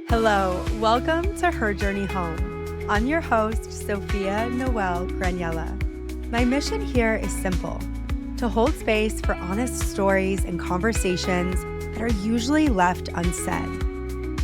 Hello, welcome to Her Journey Home. I'm your host, Sophia Noel Graniella. My mission here is simple: to hold space for honest stories and conversations that are usually left unsaid.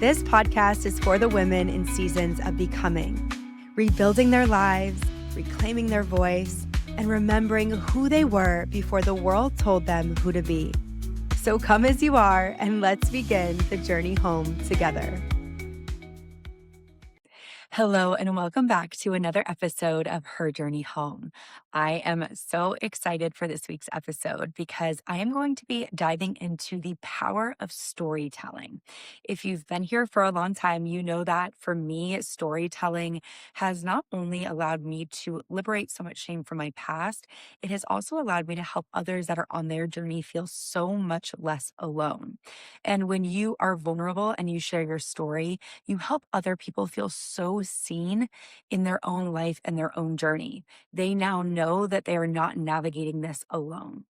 This podcast is for the women in seasons of becoming, rebuilding their lives, reclaiming their voice, and remembering who they were before the world told them who to be. So come as you are, and let's begin the journey home together. Hello, and welcome back to another episode of Her Journey Home. I am so excited for this week's episode because I am going to be diving into the power of storytelling. If you've been here for a long time, you know that for me, storytelling has not only allowed me to liberate so much shame from my past, it has also allowed me to help others that are on their journey feel so much less alone. And when you are vulnerable and you share your story, you help other people feel so seen in their own life and their own journey. They now know that they are not navigating this alone.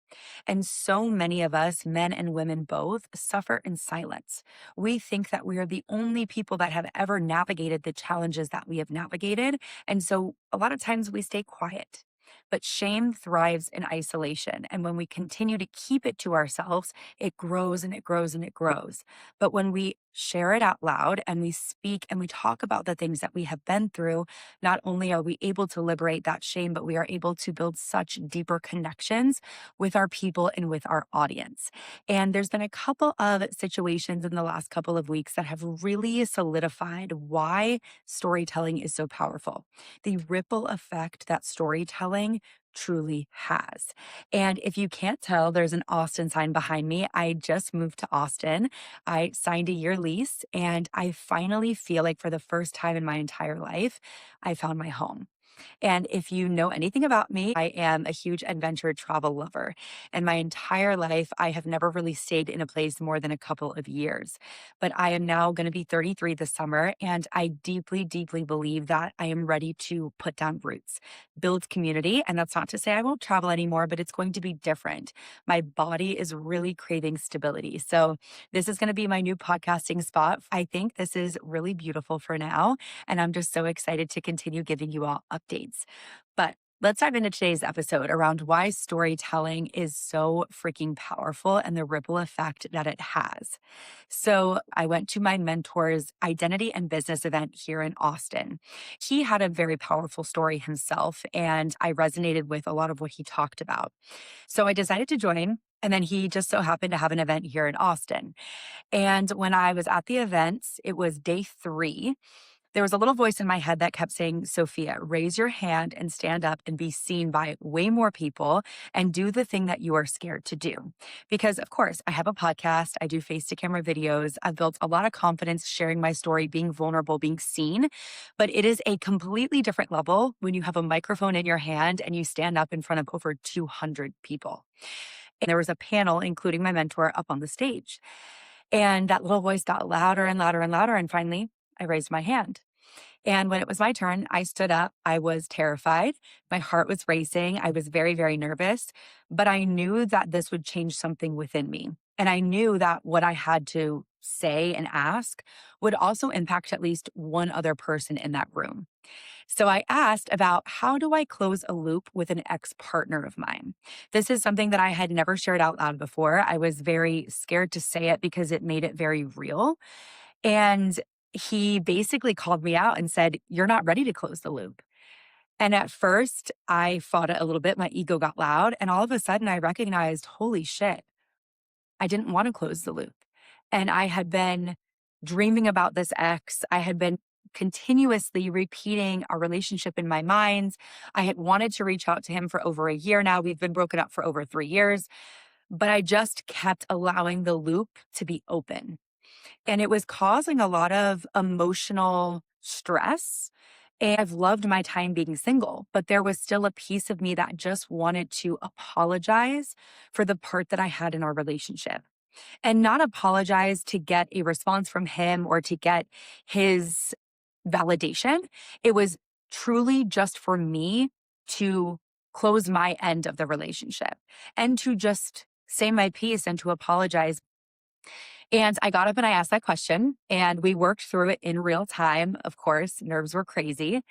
And so many of us, men and women both, suffer in silence. We think that we are the only people that have ever navigated the challenges that we have navigated. And so a lot of times we stay quiet. But shame thrives in isolation. And when we continue to keep it to ourselves, it grows and it grows and it grows. But when we share it out loud and we speak and we talk about the things that we have been through, not only are we able to liberate that shame, but we are able to build such deeper connections with our people and with our audience. And there's been a couple of situations in the last couple of weeks that have really solidified why storytelling is so powerful. The ripple effect that storytelling truly has. And if you can't tell, there's an Austin sign behind me. I just moved to Austin. I signed a year lease, and I finally feel like for the first time in my entire life, I found my home. And if you know anything about me, I am a huge adventure travel lover. And my entire life, I have never really stayed in a place more than a couple of years. But I am now going to be 33 this summer. And I deeply, deeply believe that I am ready to put down roots, build community. And that's not to say I won't travel anymore, but it's going to be different. My body is really craving stability. So this is going to be my new podcasting spot. I think this is really beautiful for now. And I'm just so excited to continue giving you all updates. But let's dive into today's episode around why storytelling is so freaking powerful and the ripple effect that it has. So I went to my mentor's identity and business event here in Austin. He had a very powerful story himself, and I resonated with a lot of what he talked about. So I decided to join. And then he just so happened to have an event here in Austin. And when I was at the event, it was day 3. There was a little voice in my head that kept saying, Sophia, raise your hand and stand up and be seen by way more people and do the thing that you are scared to do. Because, of course, I have a podcast. I do face to camera videos. I've built a lot of confidence sharing my story, being vulnerable, being seen. But it is a completely different level when you have a microphone in your hand and you stand up in front of over 200 people. And there was a panel, including my mentor, up on the stage. And that little voice got louder and louder and louder. And finally, I raised my hand. And when it was my turn, I stood up. I was terrified. My heart was racing. I was very, very nervous. But I knew that this would change something within me. And I knew that what I had to say and ask would also impact at least one other person in that room. So I asked about how do I close a loop with an ex-partner of mine? This is something that I had never shared out loud before. I was very scared to say it because it made it very real. And he basically called me out and said, you're not ready to close the loop. And at first, I fought it a little bit. My ego got loud. And all of a sudden, I recognized, holy shit, I didn't want to close the loop. And I had been dreaming about this ex. I had been continuously repeating our relationship in my mind. I had wanted to reach out to him for over a year now. We've been broken up for over 3 years. But I just kept allowing the loop to be open. And it was causing a lot of emotional stress. And I've loved my time being single, but there was still a piece of me that just wanted to apologize for the part that I had in our relationship and not apologize to get a response from him or to get his validation. It was truly just for me to close my end of the relationship and to just say my piece and to apologize. And I got up and I asked that question, and we worked through it in real time. Of course, nerves were crazy.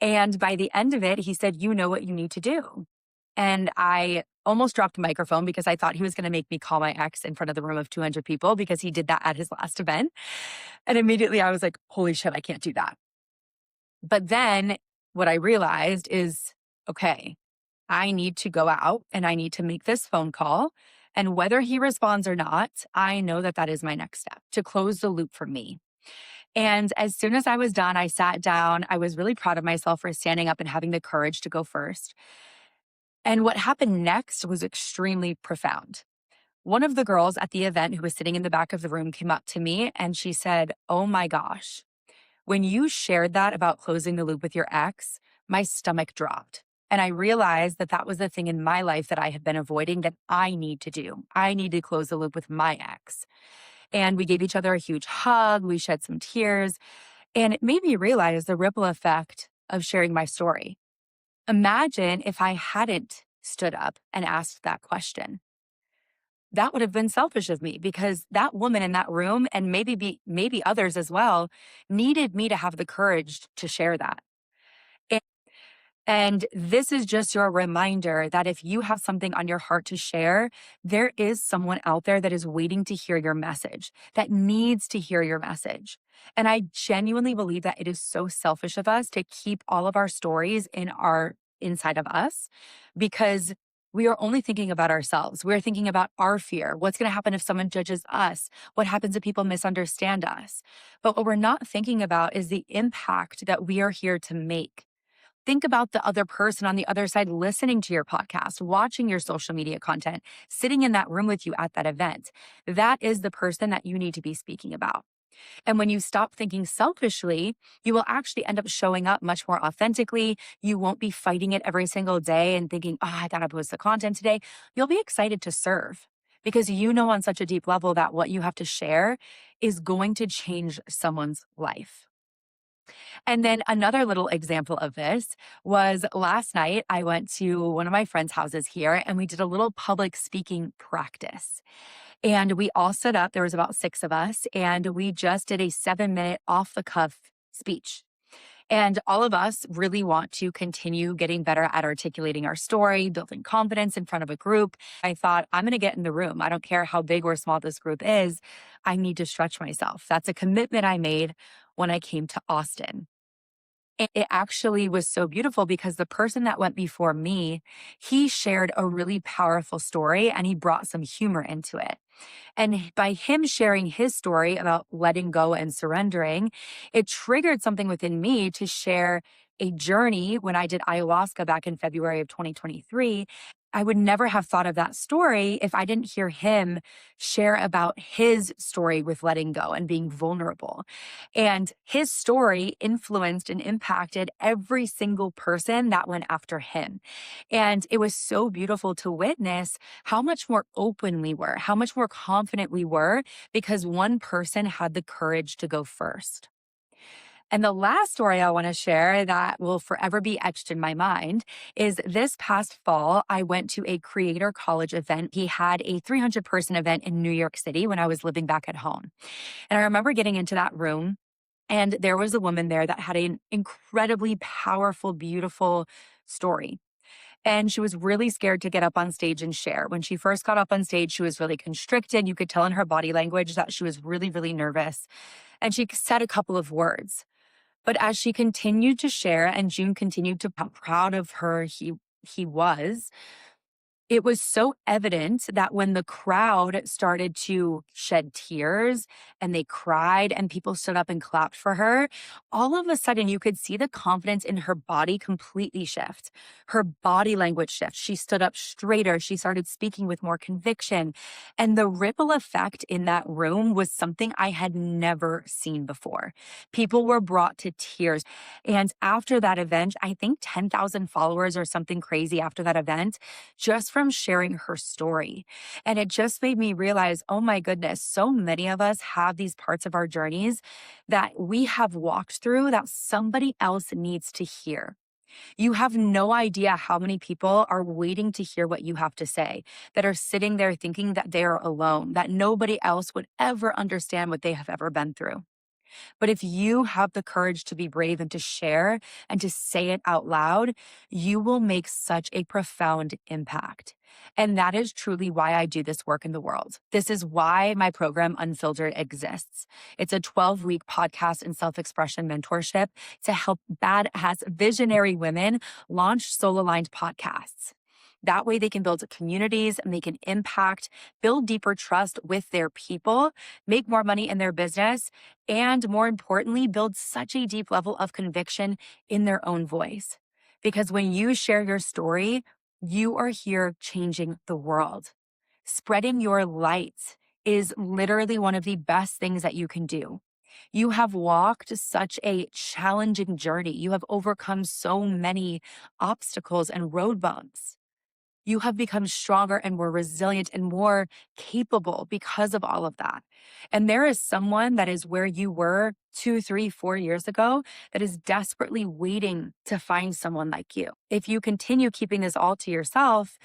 And by the end of it, he said, "You know what you need to do." And I almost dropped the microphone because I thought he was going to make me call my ex in front of the room of 200 people because he did that at his last event. And immediately I was like, holy shit, I can't do that. But then what I realized is, okay, I need to go out and I need to make this phone call. And whether he responds or not, I know that that is my next step to close the loop for me. And as soon as I was done, I sat down. I was really proud of myself for standing up and having the courage to go first. And what happened next was extremely profound. One of the girls at the event who was sitting in the back of the room came up to me and she said, "Oh my gosh, when you shared that about closing the loop with your ex, my stomach dropped." And I realized that that was the thing in my life that I had been avoiding that I need to do. I need to close the loop with my ex. And we gave each other a huge hug. We shed some tears. And it made me realize the ripple effect of sharing my story. Imagine if I hadn't stood up and asked that question. That would have been selfish of me because that woman in that room and maybe others as well needed me to have the courage to share that. And this is just your reminder that if you have something on your heart to share, there is someone out there that is waiting to hear your message, that needs to hear your message. And I genuinely believe that it is so selfish of us to keep all of our stories inside of us because we are only thinking about ourselves. We're thinking about our fear. What's going to happen if someone judges us? What happens if people misunderstand us? But what we're not thinking about is the impact that we are here to make. Think about the other person on the other side listening to your podcast, watching your social media content, sitting in that room with you at that event. That is the person that you need to be speaking about. And when you stop thinking selfishly, you will actually end up showing up much more authentically. You won't be fighting it every single day and thinking, oh, I got to post the content today. You'll be excited to serve because you know on such a deep level that what you have to share is going to change someone's life. And then another little example of this was last night, I went to one of my friends' houses here and we did a little public speaking practice. And we all stood up, there was about 6 of us, and we just did a 7-minute off the cuff speech. And all of us really want to continue getting better at articulating our story, building confidence in front of a group. I thought, I'm going to get in the room. I don't care how big or small this group is. I need to stretch myself. That's a commitment I made when I came to Austin. It actually was so beautiful because the person that went before me, he shared a really powerful story and he brought some humor into it. And by him sharing his story about letting go and surrendering, it triggered something within me to share a journey when I did ayahuasca back in February of 2023. I would never have thought of that story if I didn't hear him share about his story with letting go and being vulnerable. And his story influenced and impacted every single person that went after him. And it was so beautiful to witness how much more open we were, how much more confident we were because one person had the courage to go first. And the last story I want to share that will forever be etched in my mind is this past fall, I went to a creator college event. He had a 300-person event in New York City when I was living back at home. And I remember getting into that room, and there was a woman there that had an incredibly powerful, beautiful story. And she was really scared to get up on stage and share. When she first got up on stage, she was really constricted. You could tell in her body language that she was really, really nervous. And she said a couple of words. But as she continued to share and June continued to how proud of her he was, it was so evident that when the crowd started to shed tears and they cried and people stood up and clapped for her, all of a sudden you could see the confidence in her body completely shift. Her body language shift. She stood up straighter. She started speaking with more conviction. And the ripple effect in that room was something I had never seen before. People were brought to tears. And after that event, I think 10,000 followers or something crazy after that event, just from sharing her story. And it just made me realize, oh my goodness, so many of us have these parts of our journeys that we have walked through that somebody else needs to hear. You have no idea how many people are waiting to hear what you have to say, that are sitting there thinking that they are alone, that nobody else would ever understand what they have ever been through. But if you have the courage to be brave and to share and to say it out loud, you will make such a profound impact. And that is truly why I do this work in the world. This is why my program Unfiltered exists. It's a 12-week podcast and self-expression mentorship to help badass visionary women launch soul-aligned podcasts. That way they can build communities, make an impact, build deeper trust with their people, make more money in their business, and more importantly, build such a deep level of conviction in their own voice. Because when you share your story, you are here changing the world. Spreading your light is literally one of the best things that you can do. You have walked such a challenging journey. You have overcome so many obstacles and road bumps. You have become stronger and more resilient and more capable because of all of that. And there is someone that is where you were 2, 3, 4 years ago that is desperately waiting to find someone like you. If you continue keeping this all to yourself,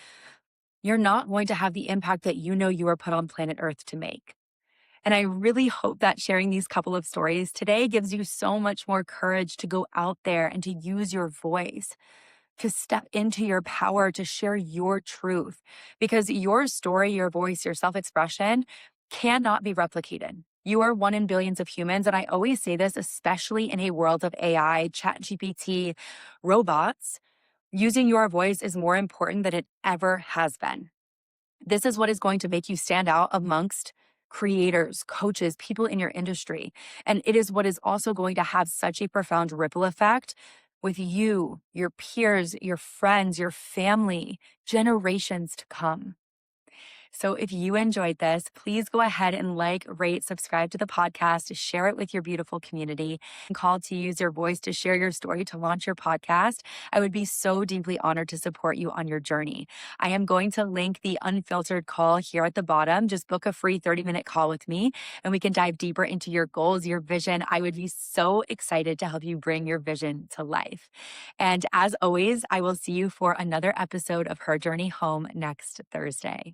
you're not going to have the impact that you know you were put on planet Earth to make. And I really hope that sharing these couple of stories today gives you so much more courage to go out there and to use your voice, to step into your power, to share your truth, because your story, your voice, your self-expression cannot be replicated. You are one in billions of humans. And I always say this, especially in a world of AI, chat GPT, robots, using your voice is more important than it ever has been. This is what is going to make you stand out amongst creators, coaches, people in your industry. And it is what is also going to have such a profound ripple effect with you, your peers, your friends, your family, generations to come. So if you enjoyed this, please go ahead and like, rate, subscribe to the podcast, share it with your beautiful community, and call to use your voice to share your story to launch your podcast. I would be so deeply honored to support you on your journey. I am going to link the Unfiltered call here at the bottom. Just book a free 30-minute call with me and we can dive deeper into your goals, your vision. I would be so excited to help you bring your vision to life. And as always, I will see you for another episode of Her Journey Home next Thursday.